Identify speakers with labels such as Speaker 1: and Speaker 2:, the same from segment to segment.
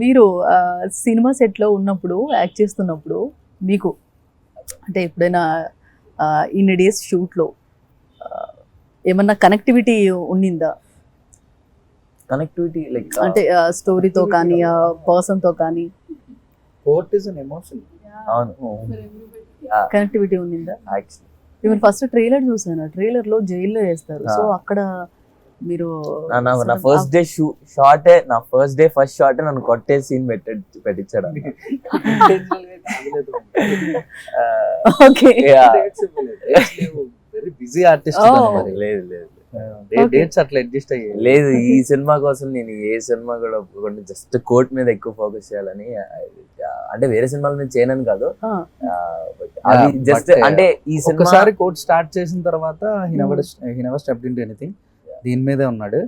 Speaker 1: మీరు సినిమా సెట్లో ఉన్నప్పుడు యాక్ట్ చేస్తున్నప్పుడు మీకు అంటే ఎప్పుడైనా ఇన్ని డేస్ షూట్లో ఏమన్నా కనెక్టివిటీ ఉండిందా?
Speaker 2: కనెక్టివిటీ లైక్
Speaker 1: అంటే స్టోరీతో కానీ పర్సన్తో కానీ
Speaker 3: కోర్ట్ ఇస్ అన్ ఎమోషన్.
Speaker 2: అవును
Speaker 1: కనెక్టివిటీ ఉండిందా?
Speaker 2: యాక్చువల్లీ
Speaker 1: నేను ఫస్ట్ ట్రైలర్ చూసాను. ట్రైలర్లో జైల్లో వేస్తారు. సో అక్కడ మీరు
Speaker 2: నా ఫస్ట్ డే షార్ట్ నా ఫస్ట్ షార్ట్ నన్ను కొట్టే సీన్ పెట్టించాడు.
Speaker 1: Okay
Speaker 3: very busy artist.
Speaker 2: లేదు లేదు
Speaker 3: డేట్స్ అట్లా అడ్జస్ట్ అయ్యాయి.
Speaker 2: లేదు, ఈ సినిమా కోసం నేను ఏ సినిమా కూడా ఒప్పుకోండి, జస్ట్ కోర్ట్ మీద ఎక్కువ ఫోకస్ చేయాలని. అంటే వేరే సినిమాల మీద చేయనని కాదు, అది జస్ట్ అంటే ఈ సినిమా
Speaker 3: ఒకసారి కోర్ట్ స్టార్ట్ చేసిన తర్వాత he never stepped into anything. దీని మీదే ఉన్నాడు.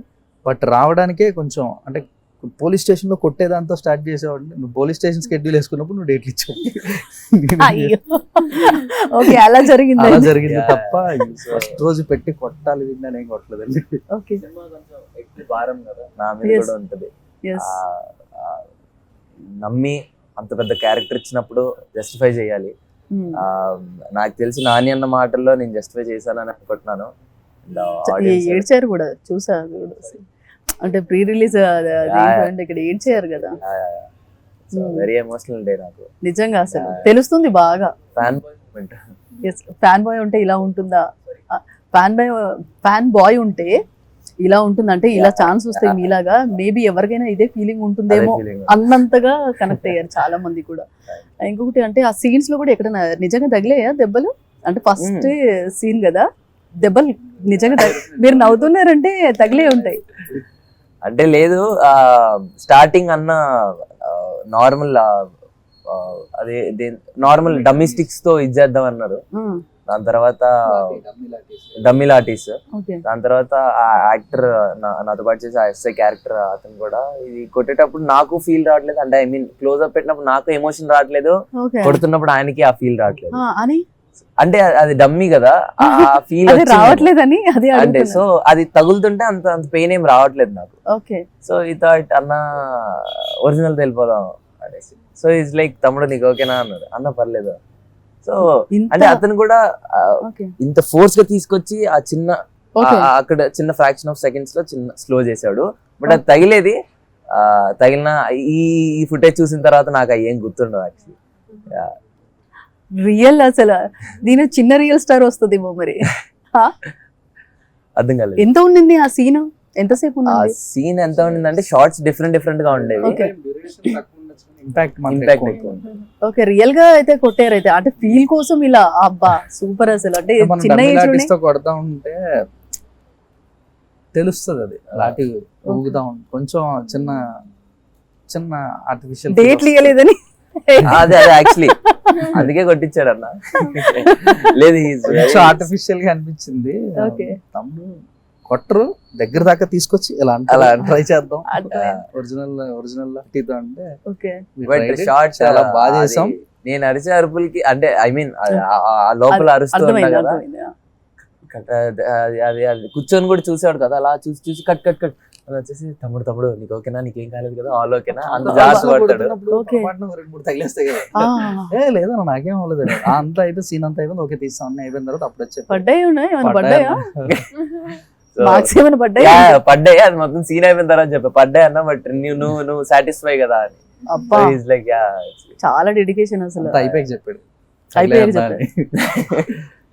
Speaker 3: బట్ రావడానికే కొంచెం అంటే పోలీస్ స్టేషన్ లో కొట్టేదాంతో స్టార్ట్ చేసేవాడు. నువ్వు పోలీస్ స్టేషన్ షెడ్యూల్ వేసుకున్నప్పుడు నువ్వు డేట్లు ఇచ్చావు.
Speaker 1: అలా
Speaker 3: జరిగింది తప్ప ఫస్ట్ రోజు పెట్టి కొట్టాలి విందని ఏం కొట్టలేదండి.
Speaker 2: భారం కదా నా మీద కూడా ఉంటది. నమ్మి అంత పెద్ద క్యారెక్టర్ ఇచ్చినప్పుడు జస్టిఫై చేయాలి. నాకు తెలిసి నాని అన్న మాటల్లో నేను జస్టిఫై చేశానని అనుకుంటున్నాను.
Speaker 1: ఏడ్చారు కూడా చూసా. అంటే ప్రీ రిలీజ్ ఇక్కడ ఏడ్చారు కదా.
Speaker 2: వెరీ ఎమోషనల్ డే నాకు
Speaker 1: నిజంగా. అసలు తెలుస్తుంది బాగా. ఫ్యాన్ బాయ్ ఉంటే ఇలా ఉంటుందా, ఫ్యాన్ బాయ్ ఉంటే ఇలా ఉంటుందంటే ఇలా ఛాన్స్ వస్తే మీలాగా మేబీ ఎవరికైనా ఇదే ఫీలింగ్ ఉంటుందేమో అన్నంతగా కనెక్ట్ అయ్యారు చాలా మంది కూడా. ఇంకొకటి అంటే ఆ సీన్స్ లో కూడా ఎక్కడైనా నిజంగా తగిలేయా దెబ్బలు? అంటే ఫస్ట్ సీన్ కదా, దెబ్బలు నిజంగా మీరు నవ్వుతున్నారంటే తగిలే ఉంటాయి.
Speaker 2: అంటే లేదు, స్టార్టింగ్ అన్న నార్మల్ అదే నార్మల్ డొమెస్టిక్స్ తో ఇచ్చేద్దాం అన్నారు. దాని తర్వాత డమ్మీ లాటీస్, దాని తర్వాత ఆ యాక్టర్ నాతో పాటు చేసే ఎస్ఐ క్యారెక్టర్ అతను కూడా ఇది కొట్టేటప్పుడు నాకు ఫీల్ రావట్లేదు. అంటే ఐ మీన్ క్లోజ్ అప్ పెట్టినప్పుడు నాకు ఎమోషన్ రావట్లేదు, కొడుతున్నప్పుడు ఆయనకి ఆ ఫీల్ రావట్లేదు. అంటే అది డమ్మీ కదా, ఆ ఫీల్
Speaker 1: రావట్లేదని
Speaker 2: అంటే సో అది తగులుతుంటే అంత అంత పెయిన్ ఏం రావట్లేదు నాకు. సో ఈ థాట్ అన్న ఒరిజినల్ తెలిపోదాం అనేసి. సో ఇట్స్ లైక్ తమ్ముడు నీకు ఓకేనా అన్నాడు. అన్న పర్లేదు. సో అంటే అతను కూడా ఇంత ఫోర్స్ గా తీసుకొచ్చి ఆ చిన్న అక్కడ చిన్న ఫ్రాక్షన్ ఆఫ్ సెకండ్స్ లో చిన్న స్లో చేశాడు. బట్ అది తగిలేది తగిలిన ఈ ఫుటేజ్ చూసిన తర్వాత నాకు అవి ఏం గుర్తుండవు యాక్చువల్లీ.
Speaker 1: రియల్ అసలు దీని చిన్న రియల్ స్టార్ వస్తుందేమో మరి.
Speaker 2: అర్థం కాలేదు
Speaker 1: ఎంత ఉండింది ఆ సీన్? ఎంతసేపు
Speaker 2: ఆ సీన్ ఎంత ఉండింది అంటే షార్ట్స్ డిఫరెంట్ గా ఉండేవి.
Speaker 3: ఇంపాక్ట్ ఎక్కువ.
Speaker 1: ఓకే, రియల్ గా అయితే కొట్టారు అయితే. అంటే ఫీల్ కోసం ఇలా అబ్బా సూపర్ అసలు. అంటే చిన్న ఏజ్ లో
Speaker 3: కొడతా ఉంటే తెలుస్తుంది, అది లాంటి ఊగుతా ఉంటుంది. కొంచెం చిన్న చిన్న ఆర్టిఫిషియల్
Speaker 1: డేట్లు ఇవ్వలేదని
Speaker 2: అదే యాక్చువల్లీ అందుకే కొట్టించాడు అన్న. లేదు
Speaker 3: ఆర్టిఫిషియల్ గా అనిపించింది. తమ్ముడు కొట్టరు దగ్గర దాకా తీసుకొచ్చి ఇలా అలా ట్రై చేద్దాం ఒరిజినల్ అంటే చాలా బాగా చేసాం.
Speaker 2: నేను అరిచే అరుపులకి అంటే ఐ మీన్ లోపల అరుస్తూ ఉన్నా కదా, అది కూర్చొని కూడా చూసాడు కదా, అలా చూసి కట్ కట్ కట్ అని వచ్చేసి తమ్ముడు నీకు ఓకేనా, నీకేం కాలేదు కదా, ఆల్ ఓకేనా అంత జాగ్రత్త పడతాడు.
Speaker 3: 2-3 తగిలేస్తాయి కదా. లేదా నాకేం అవ్వలేదు, అంతా అయిపోయి సీన్ అంతా అయిపోయింది, ఓకే తీస్తాం అన్నీ అయిపోయిన తర్వాత అప్పుడు వచ్చే
Speaker 2: పడ్డాయి. అది మొత్తం సీన్ అయిపోయిన తర్వాత చెప్పా పడ్డాయి అన్న. బట్ నువ్వు సాటిస్ఫై కదా అని.
Speaker 1: చాలా డెడికేషన్ అసలు.
Speaker 3: అయిపోయాక చెప్పాడు.